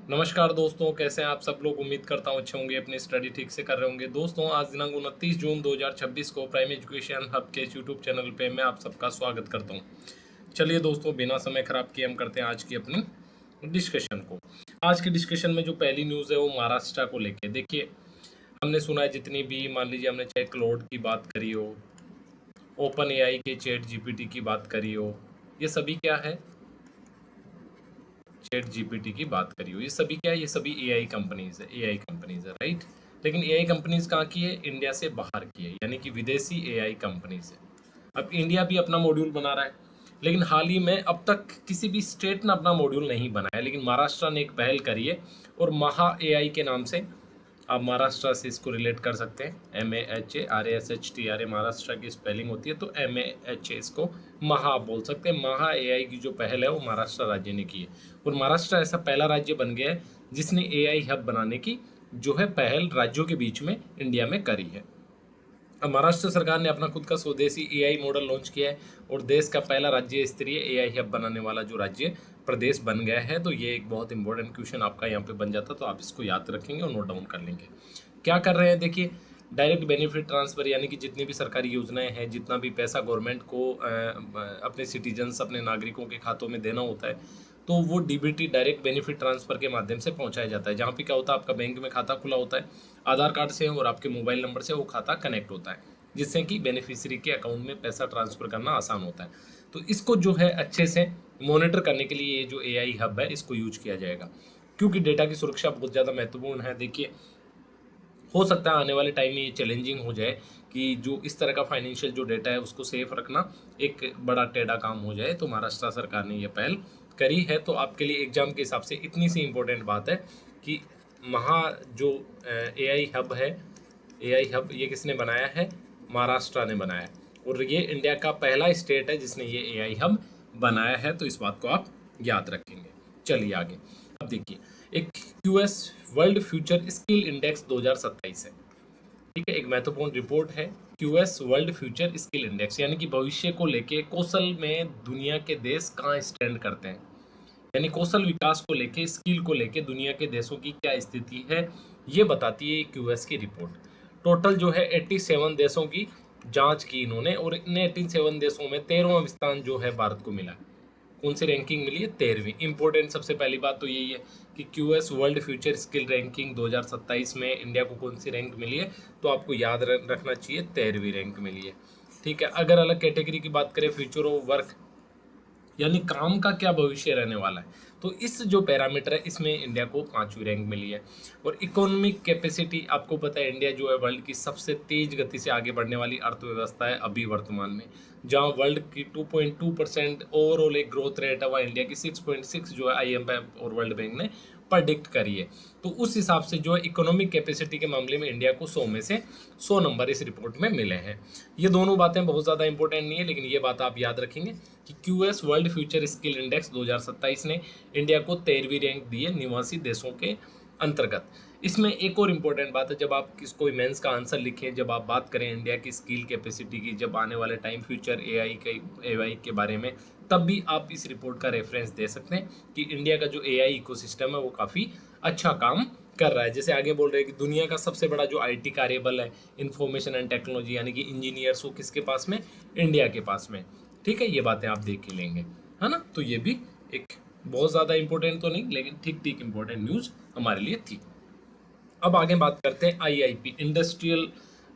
नमस्कार दोस्तों, कैसे हैं आप सब लोग। उम्मीद करता हूँ अच्छे होंगे, अपनी स्टडी ठीक से कर रहे होंगे। दोस्तों, आज दिनांक 29 जून 2026 को प्राइम एजुकेशन हब के यूट्यूब चैनल पे मैं आप सबका स्वागत करता हूँ। चलिए दोस्तों, बिना समय खराब किए हम करते हैं आज की अपनी डिस्कशन को। आज की डिस्कशन में जो पहली न्यूज़ है वो महाराष्ट्र को लेके। देखिए, हमने सुना है जितनी भी, मान लीजिए हमने चाहे क्लाउड की बात करी हो, ओपन एआई के चैट जीपीटी की बात करी हो, ये सभी क्या है, चैट जीपीटी की बात करी हो, ये सभी क्या है, ये सभी एआई कंपनीज है, राइट। लेकिन एआई कंपनीज कहाँ की है, इंडिया से बाहर की है, यानी कि विदेशी एआई कंपनीज है। अब इंडिया भी अपना मॉड्यूल बना रहा है, लेकिन हाल ही में अब तक किसी भी स्टेट ने अपना मॉड्यूल नहीं बनाया, लेकिन महाराष्ट्र ने एक पहल करी है और महा एआई के नाम से आप महाराष्ट्र से इसको रिलेट कर सकते हैं। MAHARASHTRA महाराष्ट्र की स्पेलिंग होती है, तो MAHA इसको महा आप बोल सकते हैं। महा एआई की जो पहल है वो महाराष्ट्र राज्य ने की है, और महाराष्ट्र ऐसा पहला राज्य बन गया है जिसने एआई हब बनाने की जो है पहल राज्यों के बीच में इंडिया में करी है। अब महाराष्ट्र सरकार ने अपना खुद का स्वदेशी एआई मॉडल लॉन्च किया है और देश का पहला राज्य स्तरीय एआई हब बनाने वाला जो राज्य प्रदेश बन गया है। तो ये एक बहुत इंपॉर्टेंट क्वेश्चन आपका यहाँ पे बन जाता, तो आप इसको याद रखेंगे और नोट डाउन कर लेंगे। क्या कर रहे हैं, देखिए, डायरेक्ट बेनिफिट ट्रांसफर, यानी कि जितनी भी सरकारी योजनाएं हैं, जितना भी पैसा गवर्नमेंट को अपने सिटीजन्स, अपने नागरिकों के खातों में देना होता है, तो वो डीबीटी डायरेक्ट बेनिफिट ट्रांसफर के माध्यम से पहुंचाया जाता है। जहाँ पे क्या होता है, आपका बैंक में खाता खुला होता है, आधार कार्ड से और आपके मोबाइल नंबर से वो खाता कनेक्ट होता है, जिससे कि बेनिफिशियरी के अकाउंट में पैसा ट्रांसफर करना आसान होता है। तो इसको जो है अच्छे से मॉनिटर करने के लिए ये जो एआई हब है इसको यूज किया जाएगा, क्योंकि डेटा की सुरक्षा बहुत ज़्यादा महत्वपूर्ण है। देखिए, हो सकता है आने वाले टाइम में ये चैलेंजिंग हो जाए कि जो इस तरह का फाइनेंशियल जो डेटा है उसको सेफ रखना एक बड़ा टेढ़ा काम हो जाए। तो महाराष्ट्र सरकार ने ये पहल करी है। तो आपके लिए एग्जाम के हिसाब से इतनी सी इम्पोर्टेंट बात है कि महा जो एआई हब है, एआई हब ये किसने बनाया है, महाराष्ट्र ने बनाया है, और ये इंडिया का पहला स्टेट है जिसने ये एआई हब बनाया है। तो इस बात को आप याद रखेंगे। चलिए आगे। अब देखिए, एक QS world future skill index 2027 है, ठीक है, एक महत्वपूर्ण रिपोर्ट है। QS world future skill index, यानी कि भविष्य को लेके कौशल में दुनिया के देश कहाँ स्टैंड करते हैं, यानी कौशल विकास को लेके, स्किल को लेके दुनिया के देशों की क्या स्थिति है, ये बताती है क्यूएस की रिपोर्ट। टोटल जो है 87 देशों की जांच की इन्होंने, और इन 87 देशों में 13वां स्थान जो है भारत को मिला। कौन सी रैंकिंग मिली है, 13वीं। इंपॉर्टेंट सबसे पहली बात तो यही है कि QS world future skill ranking 2027 में इंडिया को कौन सी रैंक मिली है, तो आपको याद रखना चाहिए 13वीं रैंक मिली है, ठीक है। अगर अलग कैटेगरी की बात करें, फ्यूचर ऑफ वर्क, यानी काम का क्या भविष्य रहने वाला है, तो इस जो पैरामीटर है इसमें इंडिया को 5वीं रैंक मिली है। और इकोनॉमिक कैपेसिटी, आपको पता है इंडिया जो है वर्ल्ड की सबसे तेज गति से आगे बढ़ने वाली अर्थव्यवस्था है अभी वर्तमान में, जहां वर्ल्ड की 2.2% ओवरऑल एक ग्रोथ रेट है, वह इंडिया की 6.6 जो है IMF और वर्ल्ड बैंक ने प्रडिक्ट करी है। तो उस हिसाब से जो है इकोनॉमिक कैपेसिटी के मामले में इंडिया को 100 में से 100 नंबर इस रिपोर्ट में मिले हैं। ये दोनों बातें बहुत ज़्यादा इंपॉर्टेंट नहीं है, लेकिन ये बात आप याद रखेंगे कि QS world future skill index 2027 ने इंडिया को 13वीं रैंक दी है निवासी देशों के अंतर्गत। इसमें एक और इम्पोर्टेंट बात है, जब आप कोई मेंस का आंसर लिखें, जब आप बात करें इंडिया की स्किल कैपेसिटी की, जब आने वाले टाइम फ्यूचर एआई के बारे में, तब भी आप इस रिपोर्ट का रेफरेंस दे सकते हैं कि इंडिया का जो एआई इकोसिस्टम है वो काफ़ी अच्छा काम कर रहा है। जैसे आगे बोल रहे हैं कि दुनिया का सबसे बड़ा जो आईटी कार्यबल है, इंफॉर्मेशन एंड टेक्नोलॉजी, यानी कि इंजीनियर्स, वो किसके पास में, इंडिया के पास में, ठीक है। ये बातें आप देख के लेंगे, है ना। तो ये भी एक बहुत ज़्यादा इंपॉर्टेंट तो नहीं, लेकिन ठीक ठीक इंपॉर्टेंट न्यूज़ हमारे लिए थी। अब आगे बात करते हैं आईआईपी, इंडस्ट्रियल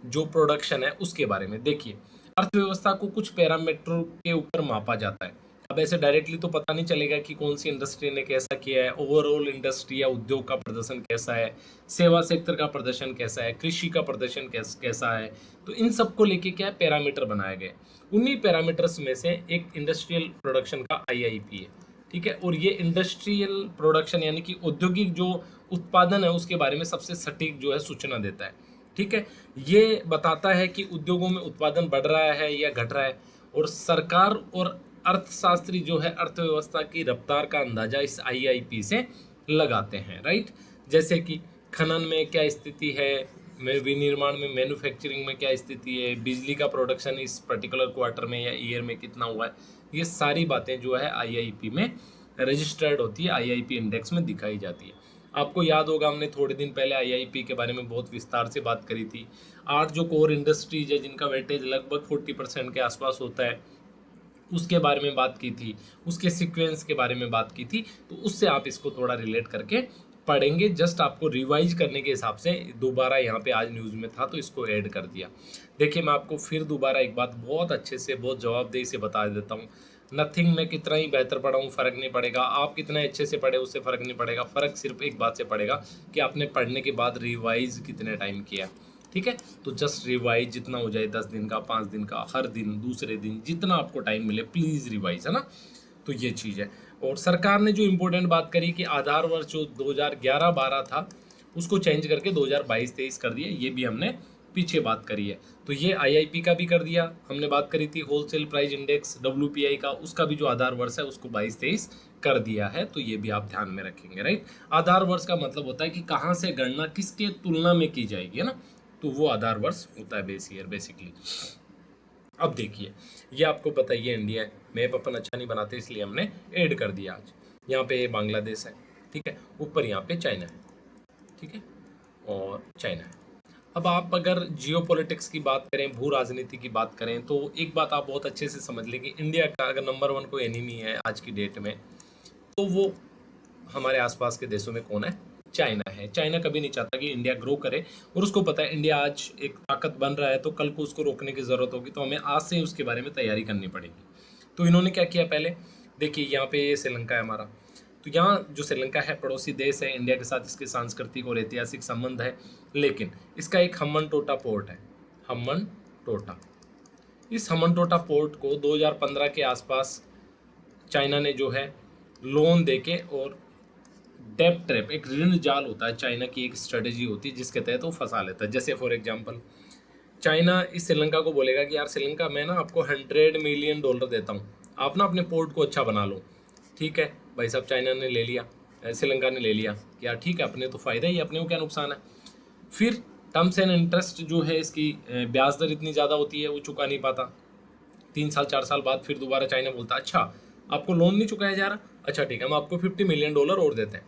जो प्रोडक्शन है उसके बारे में। देखिए, अर्थव्यवस्था को कुछ पैरामीटरों के ऊपर मापा जाता है। अब ऐसे डायरेक्टली तो पता नहीं चलेगा कि कौन सी इंडस्ट्री ने कैसा किया है, ओवरऑल इंडस्ट्री या उद्योग का प्रदर्शन कैसा है, सेवा सेक्टर का प्रदर्शन कैसा है, कृषि का प्रदर्शन कैसा है। तो इन सब को लेके क्या है, पैरामीटर बनाए गए। उन्हीं पैरामीटर्स में से एक इंडस्ट्रियल प्रोडक्शन का आईआईपी है, ठीक है। और ये इंडस्ट्रियल प्रोडक्शन यानी कि औद्योगिक जो उत्पादन है उसके बारे में सबसे सटीक जो है सूचना देता है, ठीक है। ये बताता है कि उद्योगों में उत्पादन बढ़ रहा है या घट रहा है, और सरकार और अर्थशास्त्री जो है अर्थव्यवस्था की रफ्तार का अंदाजा इस आईआईपी से लगाते हैं, राइट। जैसे कि खनन में क्या स्थिति है, विनिर्माण में, मैन्युफैक्चरिंग में क्या स्थिति है, बिजली का प्रोडक्शन इस पर्टिकुलर क्वार्टर में या ईयर में कितना हुआ है, ये सारी बातें जो है आईआईपी में रजिस्टर्ड होती है, आईआईपी इंडेक्स में दिखाई जाती है। आपको याद होगा हमने थोड़े दिन पहले आईआईपी के बारे में बहुत विस्तार से बात करी थी। 8 जो कोर इंडस्ट्रीज है जिनका वेटेज लगभग 40% के आसपास होता है, उसके बारे में बात की थी, उसके सीक्वेंस के बारे में बात की थी। तो उससे आप इसको थोड़ा रिलेट करके पढ़ेंगे, जस्ट आपको रिवाइज करने के हिसाब से। दोबारा यहाँ पे आज न्यूज़ में था तो इसको ऐड कर दिया। देखिए मैं आपको फिर दोबारा एक बात बहुत अच्छे से, बहुत जवाबदेही से बता देता हूँ। नथिंग, मैं कितना ही बेहतर पढ़ा हूँ फ़र्क नहीं पड़ेगा, आप कितने अच्छे से पढ़े उससे फ़र्क नहीं पड़ेगा। फ़र्क सिर्फ एक बात से पड़ेगा कि आपने पढ़ने के बाद रिवाइज कितने टाइम किया। ठीक है, तो जस्ट रिवाइज जितना हो जाए, 10 दिन का, 5 दिन का, हर दिन, दूसरे दिन, जितना आपको टाइम मिले प्लीज़ रिवाइज, है ना। तो ये चीज़ है। और सरकार ने जो इम्पोर्टेंट बात करी कि आधार वर्ष जो 2011-12 था उसको चेंज करके 2022-23 कर दिया, ये भी हमने पीछे बात करी है। तो ये आईआईपी का भी कर दिया हमने, बात करी थी होलसेल प्राइस इंडेक्स डब्ल्यूपीआई का, उसका भी जो आधार वर्ष है उसको 22-23 कर दिया है। तो ये भी आप ध्यान में रखेंगे, राइट। आधार वर्ष का मतलब होता है कि कहाँ से गणना किसके तुलना में की जाएगी, है ना। तो वो आधार वर्ष होता है बेस ईयर बेसिकली। अब देखिए, ये आपको पता ही है, इंडिया है, मैप अपन अच्छा नहीं बनाते इसलिए हमने ऐड कर दिया आज। यहाँ पे बांग्लादेश है, ठीक है, ऊपर यहाँ पे चाइना है, ठीक है, और चाइना है। अब आप अगर जियोपॉलिटिक्स की बात करें, भू राजनीति की बात करें, तो एक बात आप बहुत अच्छे से समझ लें कि इंडिया का अगर नंबर 1 कोई एनिमी है आज की डेट में, तो वो हमारे आसपास के देशों में कौन है? चाइना है। चाइना कभी नहीं चाहता कि इंडिया ग्रो करे, और उसको पता है इंडिया आज एक ताकत बन रहा है तो कल को उसको रोकने की ज़रूरत होगी, तो हमें आज से ही उसके बारे में तैयारी करनी पड़ेगी। तो इन्होंने क्या किया पहले, देखिए यहाँ पे ये श्रीलंका है हमारा, तो यहाँ जो श्रीलंका है पड़ोसी देश है, इंडिया के साथ इसके सांस्कृतिक और ऐतिहासिक संबंध है, लेकिन इसका एक हम्बन टोटा पोर्ट है, हम्बन टोटा। इस हम्बन टोटा पोर्ट को 2015 के आसपास चाइना ने जो है लोन देके, और डेप ट्रैप, एक ऋण जाल होता है, चाइना की एक स्ट्रेटेजी होती है जिसके तहत वो फंसा लेता है। जैसे फॉर एग्जांपल चाइना इस श्रीलंका को बोलेगा कि यार श्रीलंका, मैं ना आपको $100 मिलियन देता हूँ, आप ना अपने पोर्ट को अच्छा बना लो। ठीक है भाई साहब, चाइना ने ले लिया, श्रीलंका ने ले लिया कि यार ठीक है, अपने तो फ़ायदा ही, अपने को क्या नुकसान है। फिर टर्म्स एंड इंटरेस्ट जो है इसकी, ब्याज दर इतनी ज़्यादा होती है वो चुका नहीं पाता। 3 साल 4 साल बाद फिर दोबारा चाइना बोलता है अच्छा आपको लोन नहीं चुकाया जा रहा, अच्छा ठीक है हम आपको $50 मिलियन और देते हैं,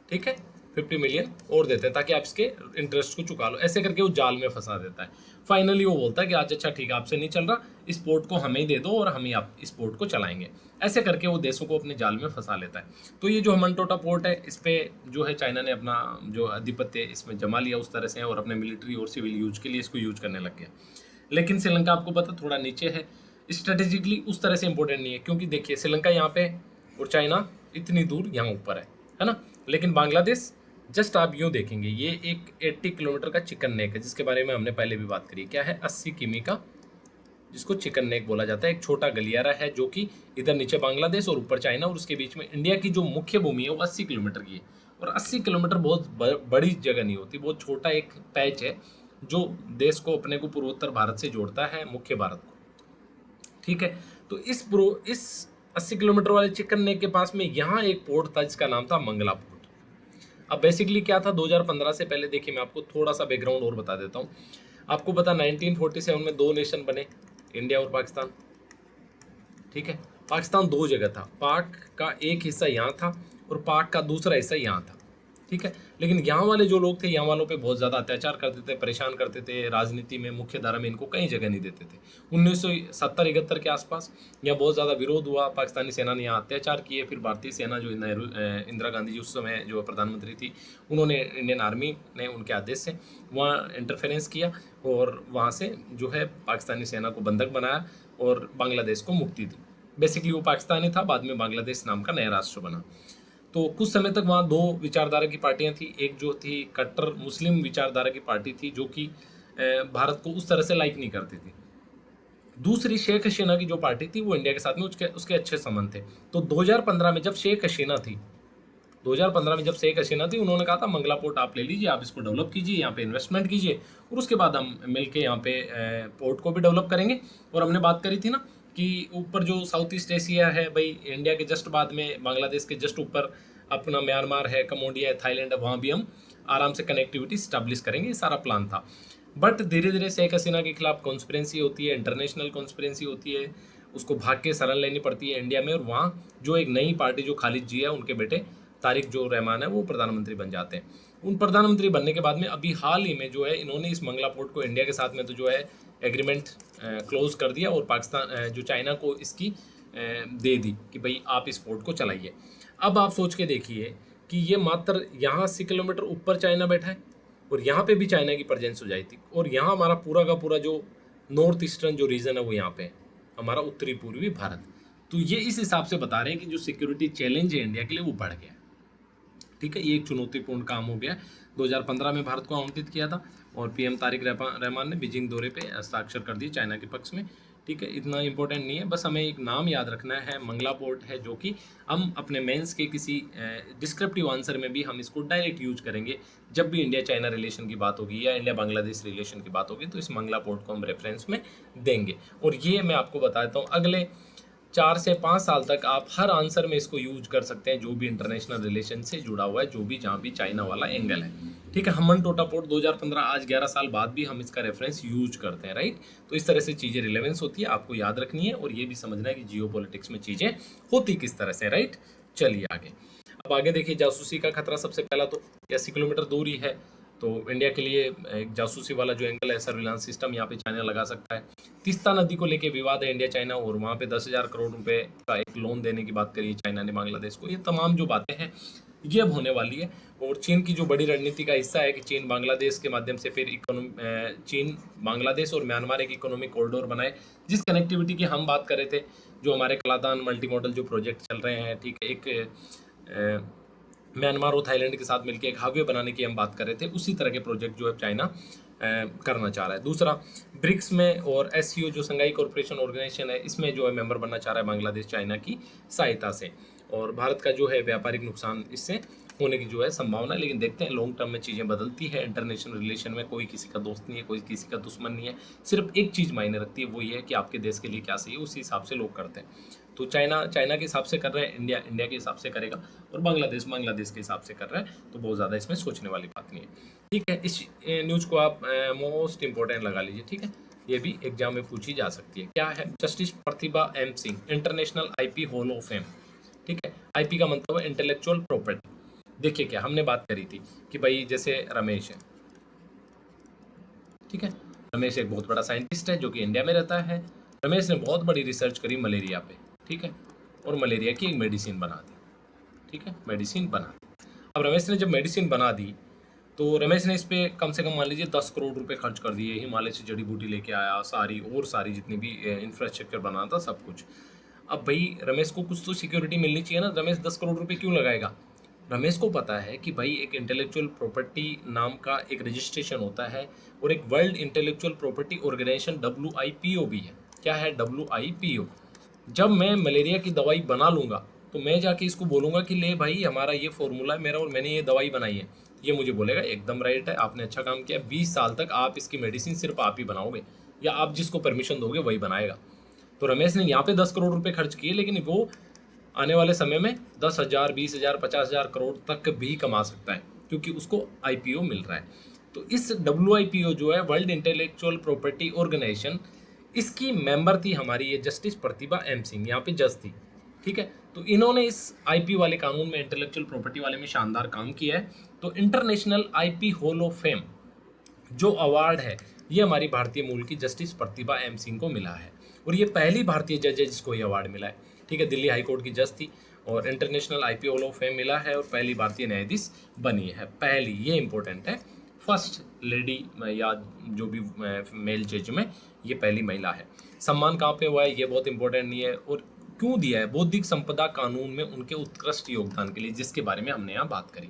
ठीक है, 50 मिलियन और देते हैं ताकि आप इसके इंटरेस्ट को चुका लो। ऐसे करके वो जाल में फंसा देता है। फाइनली वो बोलता है कि आज अच्छा ठीक है आपसे नहीं चल रहा, इस पोर्ट को हमें ही दे दो और हम ही आप इस पोर्ट को चलाएंगे। ऐसे करके वो देशों को अपने जाल में फंसा लेता है। तो ये जो हम्बनटोटा पोर्ट है, इस पे जो है चाइना ने अपना जो आधिपत्य इसमें जमा लिया उस तरह से, और अपने मिलिट्री और सिविल यूज के लिए इसको यूज करने लग गया। लेकिन श्रीलंका आपको पता थोड़ा नीचे है, स्ट्रेटेजिकली उस तरह से इंपॉर्टेंट नहीं है, क्योंकि देखिए श्रीलंका यहाँ पे और चाइना इतनी दूर यहाँ ऊपर है ना। लेकिन बांग्लादेश जस्ट आप यूँ देखेंगे, ये एक 80 किलोमीटर का चिकन नेक है, जिसके बारे में हमने पहले भी बात करी। क्या है? 80 किमी का, जिसको चिकन नेक बोला जाता है। एक छोटा गलियारा है जो कि इधर नीचे बांग्लादेश और ऊपर चाइना, और उसके बीच में इंडिया की जो मुख्य भूमि है वो 80 किलोमीटर की है। और 80 किलोमीटर बहुत बड़ी जगह नहीं होती, बहुत छोटा एक पैच है जो देश को, अपने को पूर्वोत्तर भारत से जोड़ता है मुख्य भारत को। ठीक है, तो इस 80 किलोमीटर वाले चिकन नेक के पास में यहाँ एक पोर्ट था जिसका नाम था मंगला पोर्ट। अब बेसिकली क्या था 2015 से पहले, देखिए मैं आपको थोड़ा सा बैकग्राउंड और बता देता हूँ। आपको पता 1947 में 2 नेशन बने, इंडिया और पाकिस्तान। ठीक है, पाकिस्तान 2 जगह था, पाक का एक हिस्सा यहाँ था और पाक का दूसरा हिस्सा यहाँ था। ठीक है, लेकिन यहाँ वाले जो लोग थे, यहाँ वालों पे बहुत ज़्यादा अत्याचार करते थे, परेशान करते थे, राजनीति में, मुख्य धारा में इनको कहीं जगह नहीं देते थे। 1970-71 के आसपास यहाँ बहुत ज़्यादा विरोध हुआ, पाकिस्तानी सेना ने यहाँ अत्याचार किए। फिर भारतीय सेना जो इंदिरा गांधी जी उस समय जो प्रधानमंत्री थी, उन्होंने, इंडियन आर्मी ने उनके आदेश से वहाँ इंटरफेरेंस किया और वहाँ से जो है पाकिस्तानी सेना को बंधक बनाया और बांग्लादेश को मुक्ति दी। बेसिकली वो पाकिस्तानी था, बाद में बांग्लादेश नाम का नया राष्ट्र बना। तो कुछ समय तक वहाँ 2 विचारधारा की पार्टियां थी। एक जो थी कट्टर मुस्लिम विचारधारा की पार्टी थी, जो कि भारत को उस तरह से लाइक नहीं करती थी। दूसरी शेख हसीना की जो पार्टी थी, वो इंडिया के साथ में उसके अच्छे संबंध थे। तो 2015 में जब शेख हसीना थी, 2015 में जब शेख हसीना थी, उन्होंने कहा था मंगला पोर्ट आप ले लीजिए, आप इसको डेवलप कीजिए, यहाँ पे इन्वेस्टमेंट कीजिए, और उसके बाद हम मिलके यहाँ पे पोर्ट को भी डेवलप करेंगे। और हमने बात करी थी ना कि ऊपर जो साउथ ईस्ट एशिया है भाई, इंडिया के जस्ट बाद में, बांग्लादेश के जस्ट ऊपर अपना म्यांमार है, कम्बोडिया है, थाईलैंड है, वहाँ भी हम आराम से कनेक्टिविटी स्टैब्लिश करेंगे, ये सारा प्लान था। बट धीरे धीरे शेख हसीना के खिलाफ कॉन्स्पिरेंसी होती है, इंटरनेशनल कॉन्स्पिरेंसी होती है, उसको भाग के शरण लेनी पड़ती है इंडिया में। और वहाँ जो एक नई पार्टी जो खालिद जी है, उनके बेटे तारिक जो रहमान है वो प्रधानमंत्री बन जाते हैं। उन प्रधानमंत्री बनने के बाद में अभी हाल ही में जो है इन्होंने इस मंगला पोर्ट को इंडिया के साथ में तो जो है एग्रीमेंट क्लोज कर दिया और पाकिस्तान जो चाइना को इसकी दे दी कि भाई आप इस पोर्ट को चलाइए। अब आप सोच के देखिए कि ये मात्र यहाँ 80 किलोमीटर ऊपर चाइना बैठा है और यहाँ पे भी चाइना की प्रेजेंस हो जाती और यहाँ हमारा पूरा का पूरा जो नॉर्थ ईस्टर्न जो रीजन है वो यहाँ पे है, हमारा उत्तरी पूर्वी भारत। तो ये इस हिसाब से बता रहे हैं कि जो सिक्योरिटी चैलेंज है इंडिया के लिए वो बढ़ गया। ठीक है, ये एक चुनौतीपूर्ण काम हो गया। 2015 में भारत को आमंत्रित किया था और पीएम तारिक रहमान ने बीजिंग दौरे पे हस्ताक्षर कर दिए चाइना के पक्ष में। ठीक है, इतना इंपॉर्टेंट नहीं है, बस हमें एक नाम याद रखना है, मंगला पोर्ट है, जो कि हम अपने मेंस के किसी डिस्क्रिप्टिव आंसर में भी हम इसको डायरेक्ट यूज करेंगे। जब भी इंडिया चाइना रिलेशन की बात होगी या इंडिया बांग्लादेश रिलेशन की बात होगी तो इस मंगला पोर्ट को हम रेफरेंस में देंगे। और ये मैं आपको बता देता हूँ, अगले 4 से 5 साल तक आप हर आंसर में इसको यूज कर सकते हैं, जो भी इंटरनेशनल रिलेशन से जुड़ा हुआ है, जो भी जहाँ भी चाइना वाला एंगल है। ठीक है, हम्बनटोटा पोर्ट 2015, आज 11 साल बाद भी हम इसका रेफरेंस यूज करते हैं, राइट। तो इस तरह से चीज़ें रिलेवेंस होती है, आपको याद रखनी है और ये भी समझना है कि जियोपॉलिटिक्स में चीज़ें होती किस तरह से, राइट। चलिए आगे, अब आगे देखिए, जासूसी का खतरा सबसे पहला तो 80 किलोमीटर दूर ही है, तो इंडिया के लिए एक जासूसी वाला जो एंगल है, सर्विलांस सिस्टम यहाँ पे चाइना लगा सकता है। तीस्ता नदी को लेके विवाद है इंडिया चाइना और वहाँ पे 10,000 करोड़ रुपए का एक लोन देने की बात करी चाइना ने बांग्लादेश को। ये तमाम जो बातें हैं ये अब होने वाली है और चीन की जो बड़ी रणनीति का हिस्सा है कि चीन बांग्लादेश के माध्यम से फिर चीन बांग्लादेश और म्यांमार एक इकोनॉमिक कॉरिडोर बनाए, जिस कनेक्टिविटी की हम बात कर रहे थे, जो हमारे कलादान मल्टी मॉडल जो प्रोजेक्ट चल रहे हैं। ठीक है, एक म्यांमार और थाईलैंड के साथ मिलकर एक हाईवे बनाने की हम बात कर रहे थे, उसी तरह के प्रोजेक्ट जो है चाइना करना चाह रहा है। दूसरा, ब्रिक्स में और एससीओ जो संघाई कॉर्पोरेशन ऑर्गेनाइजेशन है, इसमें जो है मेंबर बनना चाह रहा है बांग्लादेश चाइना की सहायता से, और भारत का जो है व्यापारिक नुकसान इससे होने की जो है संभावना है। लेकिन देखते हैं लॉन्ग टर्म में चीज़ें बदलती है। इंटरनेशनल रिलेशन में कोई किसी का दोस्त नहीं है, कोई किसी का दुश्मन नहीं है, सिर्फ एक चीज़ मायने रखती है, वो ये है कि आपके देश के लिए क्या सही है, उसी हिसाब से लोग करते हैं। तो चाइना के हिसाब से कर रहा है, इंडिया के हिसाब से करेगा, और बांग्लादेश के हिसाब से कर रहा है, तो बहुत ज़्यादा इसमें सोचने वाली बात नहीं है। ठीक है, इस न्यूज़ को आप मोस्ट इंपॉर्टेंट लगा लीजिए। ठीक है, ये भी एग्जाम में पूछी जा सकती है। क्या है? Justice Pratibha M Singh, international IP hall of fame. ठीक है, आईपी का मतलब है इंटेलेक्चुअल प्रॉपर्टी। देखिए, क्या हमने बात करी थी कि भाई जैसे रमेश है, ठीक है, रमेश एक बहुत बड़ा साइंटिस्ट है जो कि इंडिया में रहता है। रमेश ने बहुत बड़ी रिसर्च करी मलेरिया पे, ठीक है, और मलेरिया की एक मेडिसिन बना दी। ठीक है, मेडिसिन बना दी। अब रमेश ने जब मेडिसिन बना दी तो रमेश ने इस पे कम से कम मान लीजिए 10 करोड़ रुपए खर्च कर दिए। हिमालय से जड़ी बूटी लेके आया, सारी जितनी भी इंफ्रास्ट्रक्चर बना था, सब कुछ। अब भाई रमेश को कुछ तो सिक्योरिटी मिलनी चाहिए ना। रमेश 10 करोड़ रुपए क्यों लगाएगा? रमेश को पता है कि भाई एक इंटेलेक्चुअल प्रॉपर्टी नाम का एक रजिस्ट्रेशन होता है और एक world intellectual property organisation WIPO भी है। क्या है WIPO? जब मैं मलेरिया की दवाई बना लूंगा तो मैं जाके इसको बोलूंगा कि ले भाई, हमारा ये फॉर्मूला है मेरा और मैंने ये दवाई बनाई है। ये मुझे बोलेगा एकदम राइट है, आपने अच्छा काम किया, 20 साल तक आप इसकी मेडिसिन सिर्फ आप ही बनाओगे या आप जिसको परमिशन दोगे वही बनाएगा। तो रमेश ने यहाँ पे 10 करोड़ रुपए खर्च किए, लेकिन वो आने वाले समय में 10,000, 20,000, 50,000 करोड़ तक भी कमा सकता है, क्योंकि उसको IPO मिल रहा है। तो इस WIPO जो है, वर्ल्ड इंटेलेक्चुअल प्रॉपर्टी ऑर्गेनाइजेशन, इसकी मेंबर थी हमारी ये जस्टिस प्रतिभा एम सिंह, यहाँ पे जज थी। ठीक है, तो इन्होंने इस IP वाले कानून में, इंटेलेक्चुअल प्रॉपर्टी वाले में शानदार काम किया है। तो international IP hall of fame जो अवार्ड है, ये हमारी भारतीय मूल की जस्टिस प्रतिभा एम सिंह को मिला है और ये पहली भारतीय जज है जिसको ये अवार्ड मिला है। ठीक है, दिल्ली हाईकोर्ट की जज थी और international IP hall of fame मिला है और पहली भारतीय न्यायाधीश बनी है। पहली, ये इंपॉर्टेंट है, फर्स्ट लेडी या जो भी मेल जज में ये पहली महिला है। सम्मान कहाँ पे हुआ है ये बहुत इंपॉर्टेंट नहीं है, और क्यों दिया है? बौद्धिक संपदा कानून में उनके उत्कृष्ट योगदान के लिए, जिसके बारे में हमने यहाँ बात करी।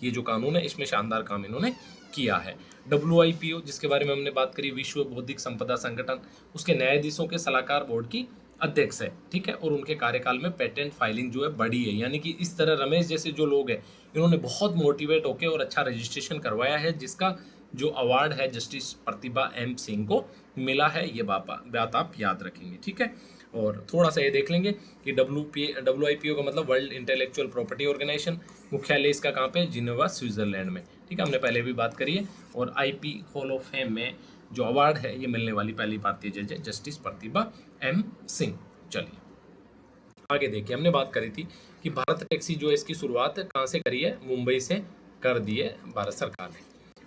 ये जो कानून है इसमें शानदार काम इन्होंने किया है। WIPO जिसके बारे में हमने बात करी, विश्व बौद्धिक संपदा संगठन, उसके न्यायाधीशों के सलाहकार बोर्ड की अध्यक्ष है। ठीक है, और उनके कार्यकाल में पेटेंट फाइलिंग जो है बढ़ी है। यानी कि इस तरह रमेश जैसे जो लोग हैं, इन्होंने बहुत मोटिवेट होकर और अच्छा रजिस्ट्रेशन करवाया है, जिसका जो अवार्ड है जस्टिस प्रतिभा एम सिंह को मिला है। ये बात आप याद रखेंगे। ठीक है, और थोड़ा सा ये देख लेंगे कि WIPO का मतलब वर्ल्ड इंटेलेक्चुअल प्रॉपर्टी ऑर्गेनाइजेशन, मुख्यालय इसका कहाँ पे? जिनेवा, स्विट्जरलैंड में। ठीक है, हमने पहले भी बात करी है। और IP हॉल ऑफ फेम में जो अवार्ड है ये मिलने वाली पहली भारतीय जज है जस्टिस प्रतिभा एम सिंह। चलिए आगे देखिए, हमने बात करी थी कि भारत टैक्सी जो है इसकी शुरुआत कहाँ से करी है, मुंबई से कर दी है भारत सरकार ने।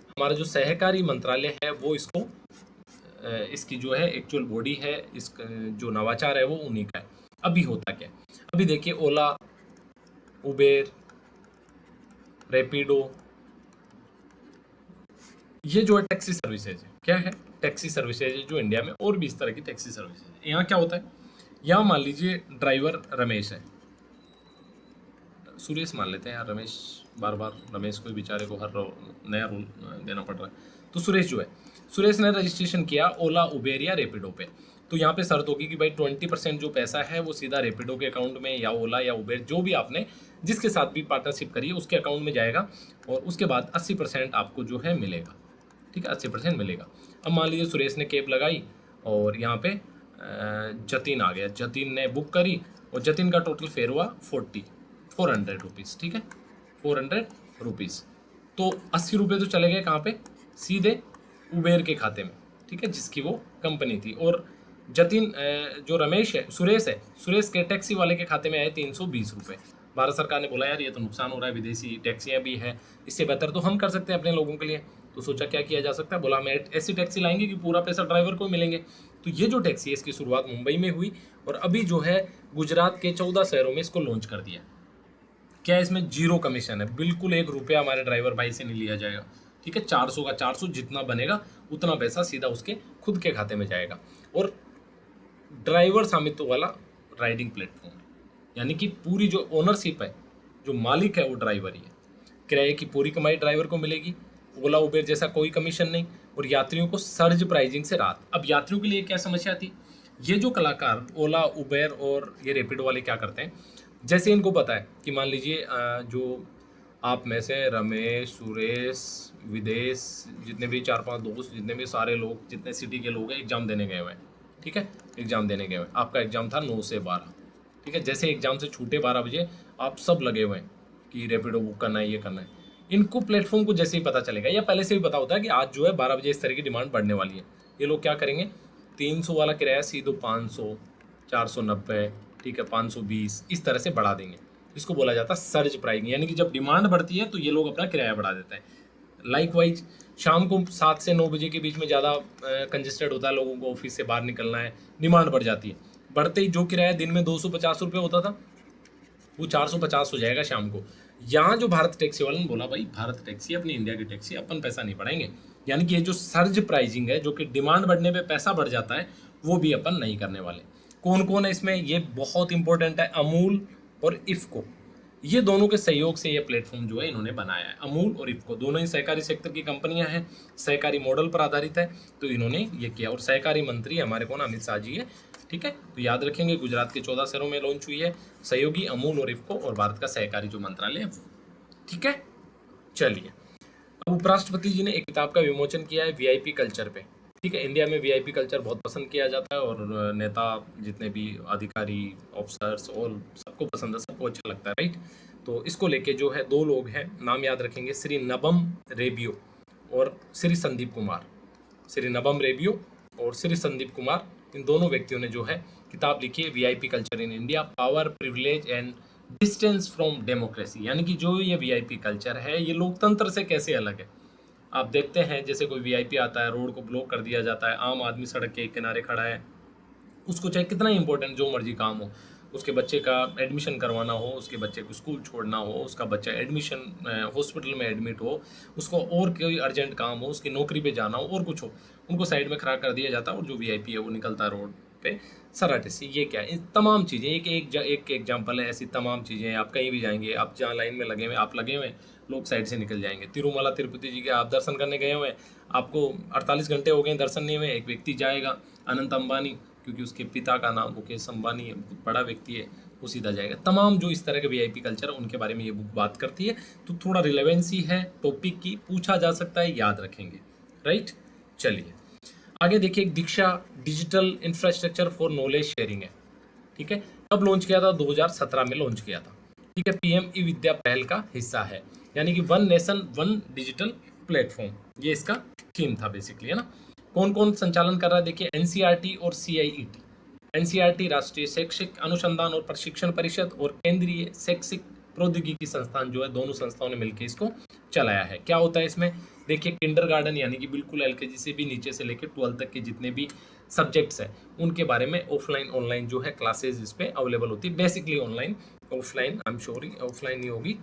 हमारा जो सहकारी मंत्रालय है वो इसको इसकी जो है एक्चुअल बॉडी है, इस जो नवाचार है वो उन्हीं का है। अभी होता क्या है, अभी देखिए ओला, उबेर, रैपिडो, ये जो है टैक्सी सर्विसेज है। क्या है, टैक्सी सर्विसेज है जो इंडिया में, और भी इस तरह की टैक्सी सर्विसेज है। यहाँ क्या होता है, यहाँ मान लीजिए ड्राइवर रमेश है, सुरेश मान लेते हैं यार, रमेश बार बार रमेश को बेचारे को हर नया रूल देना पड़ रहा है। तो सुरेश जो है, सुरेश ने रजिस्ट्रेशन किया ओला, उबेर या रेपिडो पे। तो यहाँ पे शर्त होगी कि भाई 20% जो पैसा है वो सीधा रेपिडो के अकाउंट में, या ओला या उबेर जो भी आपने जिसके साथ भी पार्टनरशिप करी है उसके अकाउंट में जाएगा, और उसके बाद 80% आपको जो है मिलेगा। ठीक है, 80% मिलेगा। अब मान लीजिए सुरेश ने कैब लगाई और यहाँ पे जतिन आ गया, जतिन ने बुक करी और जतिन का टोटल फेयर हुआ 400 रुपीज़। ठीक है, 400 रुपीज़। तो 80 रुपये तो चले गए कहाँ पे, सीधे उबेर के खाते में। ठीक है, जिसकी वो कंपनी थी। और जतिन जो रमेश है, सुरेश के टैक्सी वाले के खाते में आए 320 रुपये। भारत सरकार ने बोला यार ये तो नुकसान हो रहा है, विदेशी टैक्सियाँ भी हैं, इससे बेहतर तो हम कर सकते हैं अपने लोगों के लिए। तो सोचा क्या किया जा सकता है, बोला हम ऐसी टैक्सी लाएंगे कि पूरा पैसा ड्राइवर को मिलेंगे। तो ये जो टैक्सी है इसकी शुरुआत मुंबई में हुई, और अभी जो है गुजरात के 14 शहरों में इसको लॉन्च कर दिया। क्या इसमें 0 कमीशन है, बिल्कुल 1 रुपया हमारे ड्राइवर भाई से नहीं लिया जाएगा। ठीक है, 400 का 400, जितना बनेगा उतना पैसा सीधा उसके खुद के खाते में जाएगा। और ड्राइवर स्वामित्व वाला राइडिंग प्लेटफॉर्म है, यानी कि पूरी जो ओनरशिप है, जो मालिक है वो ड्राइवर ही है। किराए की पूरी कमाई ड्राइवर को मिलेगी, ओला उबेर जैसा कोई कमीशन नहीं, और यात्रियों को सर्ज प्राइजिंग से राहत। अब यात्रियों के लिए क्या समस्या थी, ये जो कलाकार ओला उबेर और ये रैपिडो वाले क्या करते हैं, जैसे इनको पता है कि मान लीजिए जो आप में से रमेश, सुरेश, विदेश, जितने भी 4-5 दोस्त, जितने भी सारे लोग, जितने सिटी के लोग हैं, एग्जाम देने गए हुए हैं। ठीक है, एग्जाम देने गए हुए हैं, आपका एग्जाम था 9 से 12। ठीक है, जैसे एग्जाम से छूटे 12 बजे आप सब लगे हुए हैं कि रैपिडो बुक करना है, ये करना है। इनको प्लेटफॉर्म को जैसे ही पता चलेगा, या पहले से भी पता होता है कि आज जो है 12 बजे इस तरह की डिमांड बढ़ने वाली है, ये लोग क्या करेंगे, 300 वाला किराया सीधो 500, 490, ठीक है 520, इस तरह से बढ़ा देंगे। इसको बोला जाता है सर्ज प्राइसिंग, यानी कि जब डिमांड बढ़ती है तो ये लोग अपना किराया बढ़ा देते हैं। लाइकवाइज शाम को 7 से 9 बजे के बीच में ज़्यादा कंजेस्टेड होता है, लोगों को ऑफिस से बाहर निकलना है, डिमांड बढ़ जाती है। बढ़ते ही जो किराया दिन में 250 रुपये होता था वो 450 हो जाएगा शाम को। यहाँ जो भारत टैक्सी वाले ने बोला भाई भारत टैक्सी अपनी इंडिया की टैक्सी, अपन पैसा नहीं बढ़ाएंगे, यानी कि ये जो सर्ज प्राइसिंग है, जो कि डिमांड बढ़ने पे पैसा बढ़ जाता है, वो भी अपन नहीं करने वाले। कौन कौन है इसमें, ये बहुत इंपॉर्टेंट है, अमूल और इफ्को, ये दोनों के सहयोग से ये प्लेटफॉर्म जो है इन्होंने बनाया है। अमूल और इफ्को दोनों ही सहकारी सेक्टर की कंपनियां हैं, सहकारी मॉडल पर आधारित है, तो इन्होंने ये किया। और सहकारी मंत्री हमारे कौन, अमित शाह जी है। ठीक है, तो याद रखेंगे गुजरात के 14 शहरों में लॉन्च हुई है, सहयोगी अमूल और इफ्को, और भारत का सहकारी जो मंत्रालय है वो। ठीक है, चलिए अब उपराष्ट्रपति जी ने एक किताब का विमोचन किया है वीआईपी कल्चर पे। ठीक है, इंडिया में वीआईपी कल्चर बहुत पसंद किया जाता है, और नेता जितने भी अधिकारी, ऑफिसर्स, और सबको पसंद है, सबको अच्छा लगता है, राइट। तो इसको लेके जो है 2 लोग हैं, नाम याद रखेंगे, श्री नबम रेबियो और श्री संदीप कुमार। श्री नबम रेबियो और श्री संदीप कुमार, इन दोनों व्यक्तियों ने जो है किताब लिखी है VIP culture in India, power, privilege and distance from democracy. यानी कि जो ये वीआईपी कल्चर है ये लोकतंत्र से कैसे अलग है। आप देखते हैं जैसे कोई वीआईपी आता है, रोड को ब्लॉक कर दिया जाता है, आम आदमी सड़क के किनारे खड़ा है, उसको चाहे कितना इंपॉर्टेंट जो मर्जी काम हो, उसके बच्चे का एडमिशन करवाना हो, उसके बच्चे को स्कूल छोड़ना हो, उसका बच्चा एडमिशन हॉस्पिटल में एडमिट हो, उसको और कोई अर्जेंट काम हो, उसकी नौकरी पे जाना हो, और कुछ हो, उनको साइड में खड़ा कर दिया जाता है, और जो वीआईपी है वो निकलता है रोड पे सराटे से। ये क्या है, तमाम चीज़ें, एक एग्जाम्पल है, ऐसी तमाम चीज़ें हैं। आप कहीं भी जाएंगे, आप जहाँ लाइन में लगे हुए, आप लगे हुए, लोग साइड से निकल जाएंगे। तिरुमला तिरुपति जी के आप दर्शन करने गए हुए, आपको 48 घंटे हो गए दर्शन नहीं हुए, एक व्यक्ति जाएगा, अनंत अंबानी, क्योंकि उसके पिता का नाम मुकेश अंबानी है, बहुत बड़ा व्यक्ति है, वो सीधा जाएगा। तमाम जो इस तरह के वीआईपी कल्चर है उनके बारे में ये बुक बात करती है, तो थोड़ा रिलेवेंसी है टॉपिक की, पूछा जा सकता है, याद रखेंगे, राइट। चलिए आगे देखिए, Diksha digital infrastructure for knowledge sharing है। ठीक है, कब लॉन्च किया था, 2017 में लॉन्च किया था। ठीक है, पीएम ई विद्या पहल का हिस्सा है, यानी कि 1 नेशन 1 डिजिटल प्लेटफॉर्म, ये इसका थीम था बेसिकली, है ना। कौन कौन संचालन कर रहा है, देखिए एनसीईआरटी और सीआईईटी। एनसीईआरटी, राष्ट्रीय शैक्षिक अनुसंधान और प्रशिक्षण परिषद और केंद्रीय शैक्षिक प्रौद्योगिकी संस्थान जो है, दोनों संस्थाओं ने मिलकर इसको चलाया है। क्या होता है इसमें, देखिए किंडरगार्टन यानी कि बिल्कुल एलकेजी से भी नीचे से लेकर 12 तक के जितने भी सब्जेक्ट्स हैं उनके बारे में ऑफलाइन ऑनलाइन जो है क्लासेज इस पे अवेलेबल होती है। Basically online, offline I am sure offline नहीं होगी,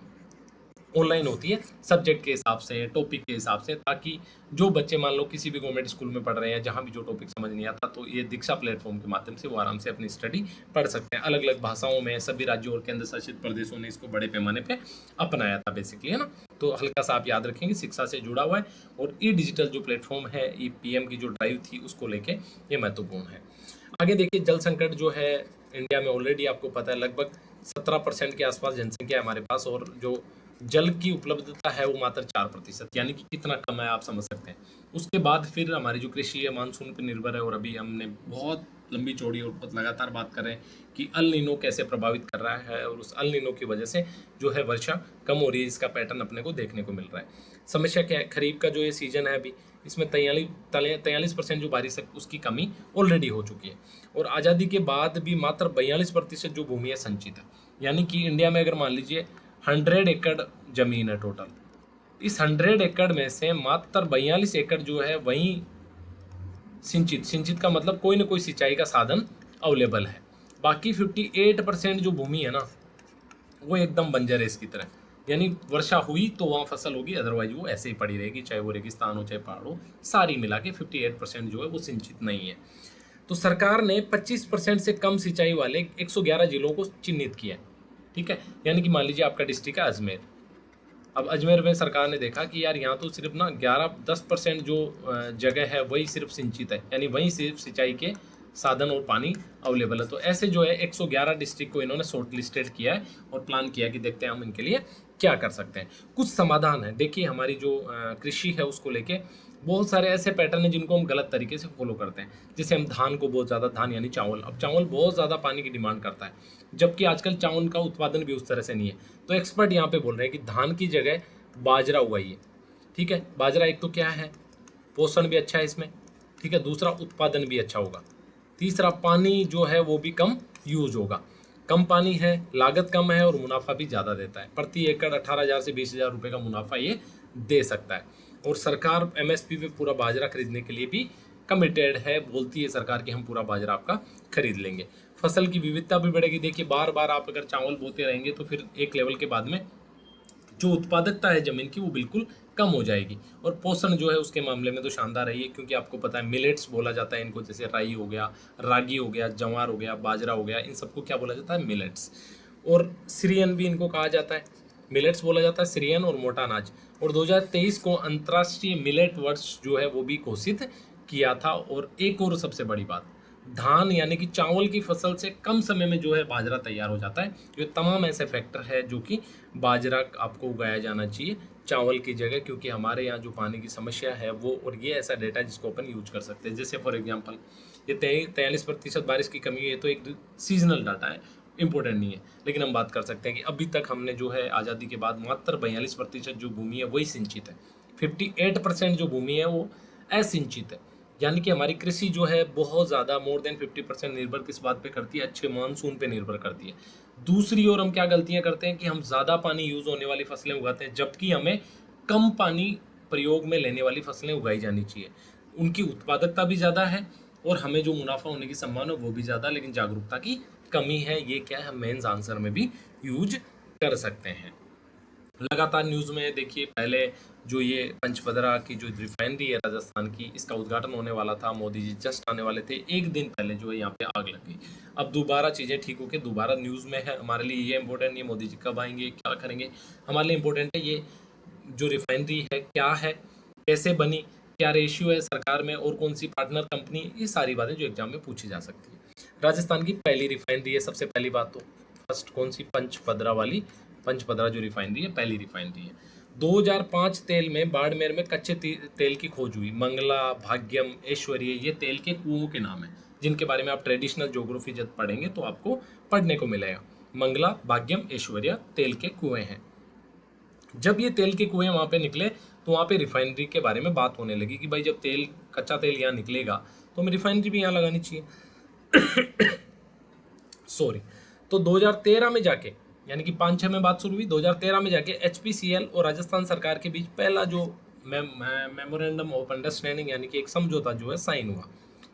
ऑनलाइन होती है सब्जेक्ट के हिसाब से, टॉपिक के हिसाब से, ताकि जो बच्चे मान लो किसी भी गवर्नमेंट स्कूल में पढ़ रहे हैं, जहाँ भी जो टॉपिक समझ नहीं आता तो ये दीक्षा प्लेटफॉर्म के माध्यम से वो आराम से अपनी स्टडी पढ़ सकते हैं। अलग अलग भाषाओं में सभी राज्यों और केंद्र शासित प्रदेशों ने इसको बड़े पैमाने पे अपनाया था बेसिकली, है ना। तो हल्का सा आप याद रखेंगे, शिक्षा से जुड़ा हुआ है और ई डिजिटल जो प्लेटफॉर्म है, ई पीएम की जो ड्राइव थी उसको लेके ये महत्वपूर्ण है। आगे देखिए, जल संकट जो है इंडिया में ऑलरेडी आपको पता है लगभग 17% के आसपास जनसंख्या है हमारे पास, और जो जल की उपलब्धता है वो मात्र 4%, यानी कि कितना कम है आप समझ सकते हैं। उसके बाद फिर हमारी जो कृषि है मानसून पर निर्भर है, और अभी हमने बहुत लंबी चौड़ी और बहुत लगातार बात कर रहे हैं कि अल नीनो कैसे प्रभावित कर रहा है, और उस अल नीनो की वजह से जो है वर्षा कम हो रही है, इसका पैटर्न अपने को देखने को मिल रहा है। समस्या क्या है, खरीफ का जो ये सीजन है अभी, इसमें 43% जो बारिश है उसकी कमी ऑलरेडी हो चुकी है, और आज़ादी के बाद भी मात्र 42% जो भूमि है संचित है। यानी कि इंडिया में अगर मान लीजिए 100 एकड़ जमीन है टोटल, इस 100 एकड़ में से मात्र 42 एकड़ जो है वहीं सिंचित का मतलब कोई ना कोई सिंचाई का साधन अवेलेबल है। बाकी 58% जो भूमि है ना वो एकदम बंजर है इसकी तरह, यानी वर्षा हुई तो वहाँ फसल होगी, अदरवाइज वो ऐसे ही पड़ी रहेगी, चाहे वो रेगिस्तान हो चाहे पहाड़ हो, सारी मिला के 58% जो है वो सिंचित नहीं है। तो सरकार ने 25% से कम सिंचाई वाले 111 जिलों को चिन्हित किया है, ठीक है। यानी कि मान लीजिए आपका डिस्ट्रिक्ट है अजमेर, अब अजमेर में सरकार ने देखा कि यार यहाँ तो सिर्फ ना 10% जो जगह है वही सिर्फ सिंचित है, यानी वहीं सिर्फ सिंचाई के साधन और पानी अवेलेबल है। तो ऐसे जो है 111 डिस्ट्रिक्ट को इन्होंने शॉर्ट लिस्टेड किया है और प्लान किया कि देखते हैं हम इनके लिए क्या कर सकते हैं। कुछ समाधान है, देखिए हमारी जो कृषि है उसको लेके बहुत सारे ऐसे पैटर्न हैं जिनको हम गलत तरीके से फॉलो करते हैं। जैसे हम धान को बहुत ज़्यादा, धान यानी चावल, अब चावल बहुत ज़्यादा पानी की डिमांड करता है, जबकि आजकल चावल का उत्पादन भी उस तरह से नहीं है। तो एक्सपर्ट यहाँ पे बोल रहे हैं कि धान की जगह बाजरा उगाइए, ठीक है। बाजरा एक तो क्या है, पोषण भी अच्छा है इसमें, ठीक है, दूसरा उत्पादन भी अच्छा होगा, तीसरा पानी जो है वो भी कम यूज होगा, कम पानी है, लागत कम है और मुनाफा भी ज़्यादा देता है। प्रति एकड़ 18,000 से 20,000 रुपये का मुनाफा ये दे सकता है। और सरकार एमएसपी पे पूरा बाजरा खरीदने के लिए भी कमिटेड है, बोलती है सरकार कि हम पूरा बाजरा आपका खरीद लेंगे। फसल की विविधता भी बढ़ेगी। देखिए बार बार आप अगर चावल बोते रहेंगे तो फिर एक लेवल के बाद में जो उत्पादकता है ज़मीन की वो बिल्कुल कम हो जाएगी। और पोषण जो है उसके मामले में तो शानदार है ये, क्योंकि आपको पता है मिलेट्स बोला जाता है इनको, जैसे राई हो गया, रागी हो गया, जवार हो गया, बाजरा हो गया, इन सबको क्या बोला जाता है, मिलेट्स। और सीरियन भी इनको कहा जाता है, मिलेट्स बोला जाता है, सीरियन और मोटा अनाज। और 2023 को अंतर्राष्ट्रीय मिलेट वर्ष जो है वो भी घोषित किया था। और एक और सबसे बड़ी बात, धान यानी कि चावल की फसल से कम समय में जो है बाजरा तैयार हो जाता है। ये तमाम ऐसे फैक्टर है जो कि बाजरा आपको उगाया जाना चाहिए चावल की जगह, क्योंकि हमारे यहाँ जो पानी की समस्या है वो, और ये ऐसा डेटा है जिसको अपन यूज कर सकते हैं। जैसे फॉर एग्जांपल ये 43% बारिश की कमी है, ये तो एक सीजनल डाटा है, इंपॉर्टेंट नहीं है, लेकिन हम बात कर सकते हैं कि अभी तक हमने जो है आज़ादी के बाद मात्र 42% जो भूमि है वही सिंचित है, 58% जो भूमि है वो असिंचित है। यानी कि हमारी कृषि जो है बहुत ज़्यादा मोर देन 50% निर्भर किस बात पे करती है, अच्छे मानसून पे निर्भर करती है। दूसरी ओर हम क्या गलतियां करते हैं कि हम ज़्यादा पानी यूज़ होने वाली फसलें उगाते हैं, जबकि हमें कम पानी प्रयोग में लेने वाली फसलें उगाई जानी चाहिए। उनकी उत्पादकता भी ज़्यादा है और हमें जो मुनाफा होने की संभावना वो भी ज़्यादा, लेकिन जागरूकता की कमी है। ये क्या है, हम मेंस आंसर में भी यूज कर सकते हैं। लगातार न्यूज़ में देखिए, पहले जो ये पंचपदरा की जो रिफाइनरी है राजस्थान की, इसका उद्घाटन होने वाला था, मोदी जी जस्ट आने वाले थे, एक दिन पहले जो है यहाँ पे आग लग गई। अब दोबारा चीज़ें ठीक होकर दोबारा न्यूज़ में है। हमारे लिए ये इंपॉर्टेंट नहीं है मोदी जी कब आएंगे, क्या करेंगे, हमारे लिए इंपॉर्टेंट है ये जो रिफाइनरी है क्या है, कैसे बनी, क्या रेशियो है सरकार में और कौन सी पार्टनर कंपनी, ये सारी बातें जो एग्जाम में पूछी जा सकती है। राजस्थान की पहली रिफाइनरी है, सबसे पहली बात तो फर्स्ट कौन सी, पंचपदरा वाली, पंचपदरा जो रिफाइनरी है पहली रिफाइनरी है। 2005 तेल में बाड़मेर में कच्चे तेल की खोज हुई। मंगला, भाग्यम, ऐश्वर्य, ये तेल के कुओं के नाम है, जिनके बारे में आप ट्रेडिशनल ज्योग्राफी जब पढ़ेंगे तो आपको पढ़ने को मिलेगा। मंगला, भाग्यम, ऐश्वर्य तेल के कुएं हैं। जब ये तेल के कुएं वहाँ पे निकले तो वहाँ पे रिफाइनरी के बारे में बात होने लगी कि भाई जब तेल, कच्चा तेल यहाँ निकलेगा तो हमें रिफाइनरी भी यहाँ लगानी चाहिए। सॉरी। तो 2013 में जाके, यानी कि 5-6 में बात शुरू हुई, 2013 में जाके एचपीसीएल और राजस्थान सरकार के बीच पहला जो मेमोरेंडम ऑफ अंडरस्टैंडिंग यानी कि एक समझौता जो है साइन हुआ।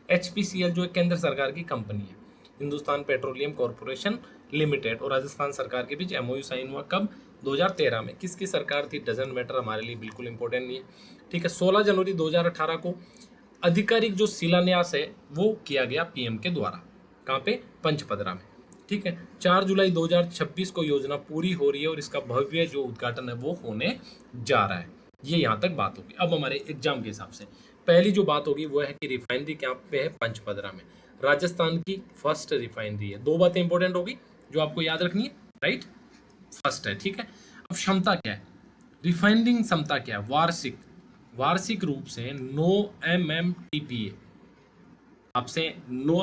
एचपीसीएल जो है केंद्र सरकार की कंपनी है, हिंदुस्तान पेट्रोलियम कॉरपोरेशन लिमिटेड, और राजस्थान सरकार के बीच एमओयू साइन हुआ कब? 2013 में। किसकी सरकार थी डजंट मैटर, हमारे लिए बिल्कुल इंपॉर्टेंट नहीं है, ठीक है। 16 जनवरी 2018 को आधिकारिक जो शिलान्यास है वो किया गया पीएम के द्वारा, कहाँ पे? पंचपदरा में, ठीक है। 4 जुलाई 2026 को योजना पूरी हो रही है और इसका भव्य जो उद्घाटन है वो होने जा रहा है। ये यहाँ तक बात होगी। अब हमारे एग्जाम के हिसाब से पहली जो बात होगी वो है कि रिफाइनरी कहाँ पे है? पंचपदरा में, राजस्थान की फर्स्ट रिफाइनरी है। दो बातें इंपॉर्टेंट होगी जो आपको याद रखनी है, राइट? फर्स्ट है, ठीक है। अब क्षमता क्या है? रिफाइनिंग क्षमता क्या है? वार्षिक रूप से 9 MMTPA, आपसे 9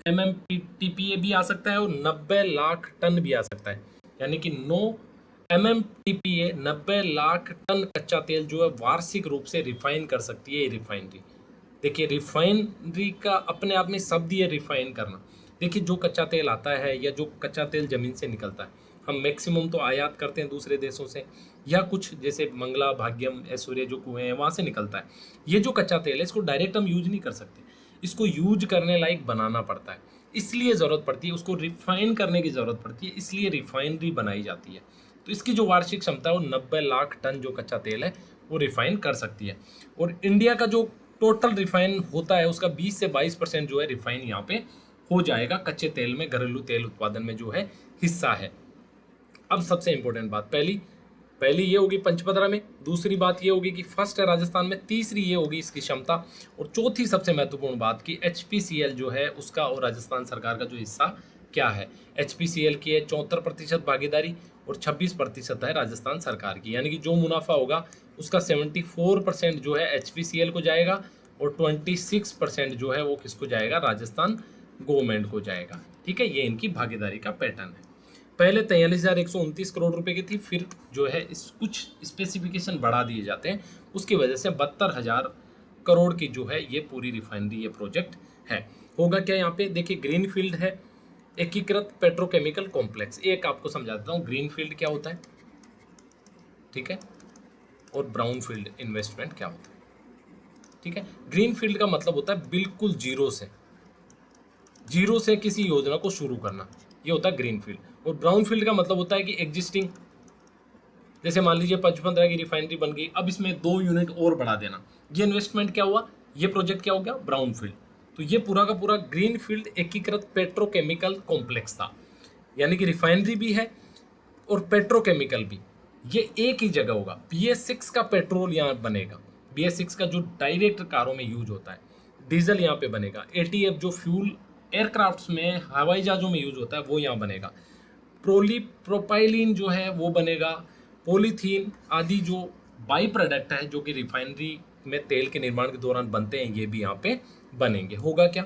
MMTPA भी आ सकता है और 90 लाख टन भी आ सकता है, यानी कि 9 MMTPA 90 लाख टन कच्चा तेल जो है वार्षिक रूप से रिफाइन कर सकती है ये रिफाइनरी। देखिए रिफाइनरी का अपने आप में शब्द ही है रिफाइन करना। देखिए जो कच्चा तेल आता है या जो कच्चा तेल जमीन से निकलता है, हम मैक्सिमम तो आयात करते हैं दूसरे देशों से, या कुछ जैसे मंगला, भाग्यम, ऐश्वर्य जो कुएं हैं वहाँ से निकलता है। ये जो कच्चा तेल है इसको डायरेक्ट हम यूज नहीं कर सकते, इसको यूज करने लायक बनाना पड़ता है, इसलिए ज़रूरत पड़ती है, उसको रिफाइन करने की ज़रूरत पड़ती है, इसलिए रिफाइनरी बनाई जाती है। तो इसकी जो वार्षिक क्षमता है वो 90 लाख टन जो कच्चा तेल है वो रिफाइन कर सकती है। और इंडिया का जो टोटल रिफाइन होता है उसका 20 से 22% जो है रिफाइन यहाँ पे हो जाएगा, कच्चे तेल में, घरेलू तेल उत्पादन में जो है हिस्सा है। अब सबसे इंपॉर्टेंट बात, पहली ये होगी पंचपदरा में, दूसरी बात ये होगी कि फर्स्ट है राजस्थान में, तीसरी ये होगी इसकी क्षमता, और चौथी सबसे महत्वपूर्ण बात कि एचपीसीएल जो है उसका और राजस्थान सरकार का जो हिस्सा क्या है। एचपीसीएल की है 74% भागीदारी और 26% है राजस्थान सरकार की, यानी कि जो मुनाफा होगा उसका 74% जो है एचपीसीएल को जाएगा और 26% जो है वो किसको जाएगा? राजस्थान गवर्नमेंट को जाएगा, ठीक है। ये इनकी भागीदारी का पैटर्न है। पहले 43,129 करोड़ रुपए की थी, फिर जो है इस कुछ स्पेसिफिकेशन बढ़ा दिए जाते हैं, उसकी वजह से 72,000 करोड़ की जो है ये पूरी रिफाइनरी ये प्रोजेक्ट है। होगा क्या यहाँ पे? देखिए ग्रीन फील्ड है, एकीकृत पेट्रोकेमिकल कॉम्प्लेक्स। एक आपको समझा देता हूँ ग्रीन फील्ड क्या होता है, ठीक है, और ब्राउन फील्ड इन्वेस्टमेंट क्या होता है, ठीक है। ग्रीन फील्ड का मतलब होता है बिल्कुल जीरो से किसी योजना को शुरू करना, ये होता है ग्रीन फील्ड। और ब्राउन फील्ड का मतलब होता है कि एग्जिस्टिंग, जैसे मान लीजिए 55 की रिफाइनरी बन गई, अब इसमें 2 यूनिट और बढ़ा देना, ये इन्वेस्टमेंट क्या हुआ? ये प्रोजेक्ट क्या हो गया? Brown field. तो ये पूरा का पूरा ग्रीन फील्ड एकीकृत पेट्रोकेमिकल कॉम्प्लेक्स था, यानी कि रिफाइनरी भी है और पेट्रोकेमिकल भी, ये एक ही जगह होगा। BS6 का पेट्रोल यहाँ बनेगा, BS6 का जो डायरेक्ट कारों में यूज होता है, डीजल यहाँ पे बनेगा। ATF जो फ्यूल एयरक्राफ्ट्स में, हवाई जहाज़ों में यूज होता है वो यहाँ बनेगा। प्रोपाइलिन जो है वो बनेगा, पॉलीथीन आदि जो बाई प्रोडक्ट है जो कि रिफाइनरी में तेल के निर्माण के दौरान बनते हैं, ये भी यहाँ पे बनेंगे। होगा क्या?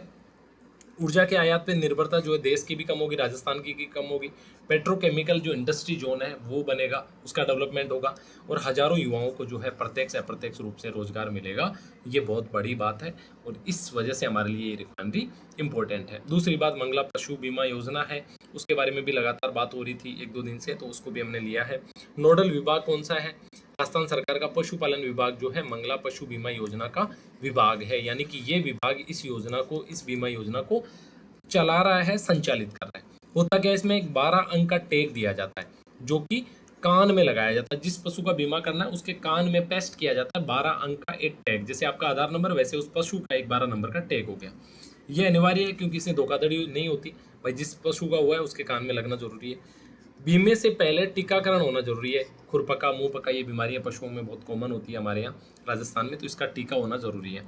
ऊर्जा के आयात पे निर्भरता जो है देश की भी कम होगी, राजस्थान की कम होगी। पेट्रोकेमिकल जो इंडस्ट्री जोन है वो बनेगा, उसका डेवलपमेंट होगा, और हजारों युवाओं को जो है प्रत्यक्ष अप्रत्यक्ष रूप से रोजगार मिलेगा। ये बहुत बड़ी बात है और इस वजह से हमारे लिए ये रिफाइनरी इंपॉर्टेंट है। दूसरी बात मंगला पशु बीमा योजना है, उसके बारे में भी लगातार बात हो रही थी 1-2 दिन से, तो उसको भी हमने लिया है। नोडल विभाग कौन सा है? राजस्थान सरकार का पशुपालन विभाग जो है मंगला पशु बीमा योजना का विभाग है, यानी कि ये विभाग इस बीमा योजना को चला रहा है, संचालित कर रहा है। होता क्या है, इसमें एक 12 अंक का टैग दिया जाता है जो कि कान में लगाया जाता है। जिस पशु का बीमा करना है उसके कान में पेस्ट किया जाता है 12 अंक का एक टैग, जैसे आपका आधार नंबर वैसे उस पशु का एक 12 नंबर का टैग हो गया। ये अनिवार्य है क्योंकि इससे धोखाधड़ी नहीं होती, भाई जिस पशु का हुआ है उसके कान में लगना जरूरी है। बीमे से पहले टीकाकरण होना जरूरी है। खुरपका, मुंह पका, ये बीमारियां पशुओं में बहुत कॉमन होती है हमारे यहाँ राजस्थान में, तो इसका टीका होना जरूरी है।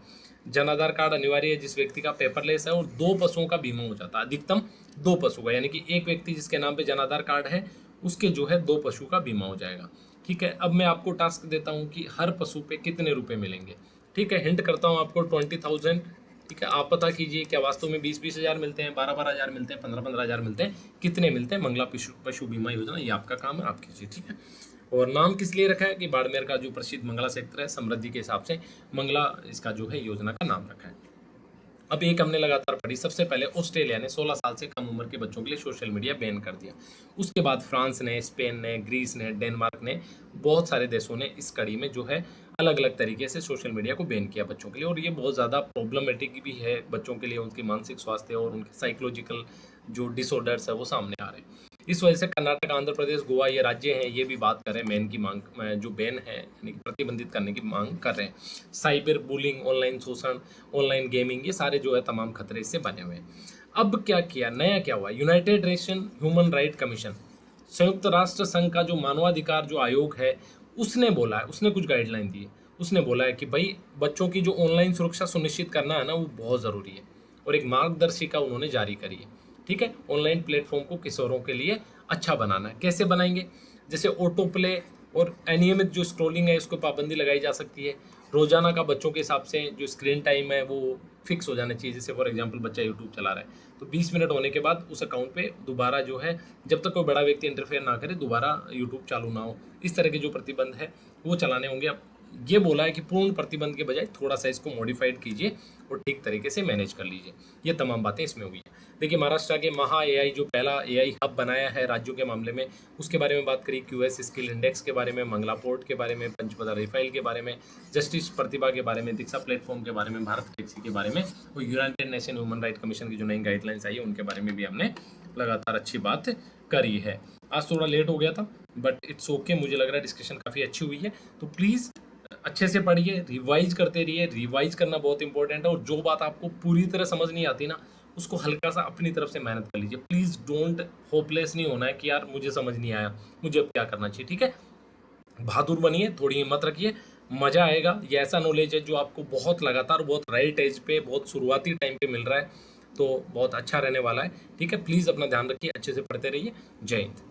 जन आधार कार्ड अनिवार्य है जिस व्यक्ति का पेपरलेस है, और 2 पशुओं का बीमा हो जाता है, अधिकतम 2 पशु का, यानी कि एक व्यक्ति जिसके नाम पे जन आधार कार्ड है उसके जो है 2 पशु का बीमा हो जाएगा। ठीक है, अब मैं आपको टास्क देता हूँ कि हर पशु पे कितने रुपए मिलेंगे। ठीक है, हिंट करता हूँ आपको 20,000। ठीक है, आप पता कीजिए क्या वास्तव में 20-20 हज़ार मिलते हैं, 12-12 हज़ार मिलते हैं, 15-15 हज़ार मिलते हैं, कितने मिलते हैं? मंगला पशु बीमा योजना, ये आपका काम है, आप कीजिए। ठीक है, और नाम किस लिए रखा है कि बाड़मेर का जो प्रसिद्ध मंगला सेक्टर है, समृद्धि के हिसाब से मंगला इसका जो है योजना का नाम रखा है। अब एक हमने लगातार पढ़ी, सबसे पहले ऑस्ट्रेलिया ने 16 साल से कम उम्र के बच्चों के लिए सोशल मीडिया बैन कर दिया। उसके बाद फ्रांस ने, स्पेन ने, ग्रीस ने, डेनमार्क ने, बहुत सारे देशों ने इस कड़ी में जो है अलग-अलग तरीके से सोशल मीडिया को बैन किया बच्चों के लिए, और ये बहुत ज़्यादा प्रॉब्लमेटिक भी है बच्चों के लिए, उनकी मानसिक स्वास्थ्य और उनके साइकोलॉजिकल जो डिसऑर्डर्स है वो सामने आ रहे हैं। इस वजह से कर्नाटक, आंध्र प्रदेश, गोवा ये राज्य हैं, ये भी बात कर रहे हैं बैन की मांग, जो बैन है यानी कि प्रतिबंधित करने की मांग कर रहे हैं। साइबर बुलिंग, ऑनलाइन शोषण, ऑनलाइन गेमिंग, ये सारे जो है तमाम खतरे इससे बने हुए हैं। अब क्या किया, नया क्या हुआ, United nation human right commission, संयुक्त राष्ट्र संघ का जो मानवाधिकार जो आयोग है, उसने बोला है, उसने कुछ गाइडलाइन दी है। उसने बोला है कि भाई बच्चों की जो ऑनलाइन सुरक्षा सुनिश्चित करना है ना, वो बहुत ज़रूरी है, और एक मार्गदर्शिका उन्होंने जारी करी है। ठीक है, ऑनलाइन प्लेटफॉर्म को किशोरों के लिए अच्छा बनाना है। कैसे बनाएंगे, जैसे ऑटो प्ले और अनियमित जो स्क्रॉलिंग है इसको पाबंदी लगाई जा सकती है। रोजाना का बच्चों के हिसाब से जो स्क्रीन टाइम है वो फिक्स हो जाना चाहिए। जैसे फॉर एग्जांपल बच्चा यूट्यूब चला रहा है तो 20 मिनट होने के बाद उस अकाउंट पे दोबारा जो है, जब तक कोई बड़ा व्यक्ति इंटरफेयर ना करे, दोबारा यूट्यूब चालू ना हो। इस तरह के जो प्रतिबंध है वो चलाने होंगे। अब ये बोला है कि पूर्ण प्रतिबंध के बजाय थोड़ा सा इसको मॉडिफाइड कीजिए और ठीक तरीके से मैनेज कर लीजिए। ये तमाम बातें इसमें हुई है। देखिए, महाराष्ट्र के महा एआई जो पहला एआई हब बनाया है राज्यों के मामले में, उसके बारे में बात करी। क्यूएस स्किल इंडेक्स के बारे में, मंगला पोर्ट के बारे में, पंचपदा रिफाइल के बारे में, जस्टिस प्रतिभा के बारे में, दीक्षा प्लेटफॉर्म के बारे में, भारत टैक्सी के बारे में, और United nation human right commission की जो नई गाइडलाइंस आई है उनके बारे में भी हमने लगातार अच्छी बात करी है। आज थोड़ा लेट हो गया था बट इट्स ओके, मुझे लग रहा है डिस्कशन काफ़ी अच्छी हुई है। तो प्लीज़ अच्छे से पढ़िए, रिवाइज करते रहिए। रिवाइज करना बहुत इंपॉर्टेंट है, और जो बात आपको पूरी तरह समझ नहीं आती ना, उसको हल्का सा अपनी तरफ से मेहनत कर लीजिए। प्लीज़ डोंट होपलेस नहीं होना है कि यार मुझे समझ नहीं आया, मुझे अब क्या करना चाहिए। ठीक है, बहादुर बनिए, थोड़ी हिम्मत रखिए, मज़ा आएगा। ये ऐसा नॉलेज है जो आपको बहुत लगातार, बहुत राइट एज पे, बहुत शुरुआती टाइम पे मिल रहा है, तो बहुत अच्छा रहने वाला है। ठीक है, प्लीज़ अपना ध्यान रखिए, अच्छे से पढ़ते रहिए। जय हिंद।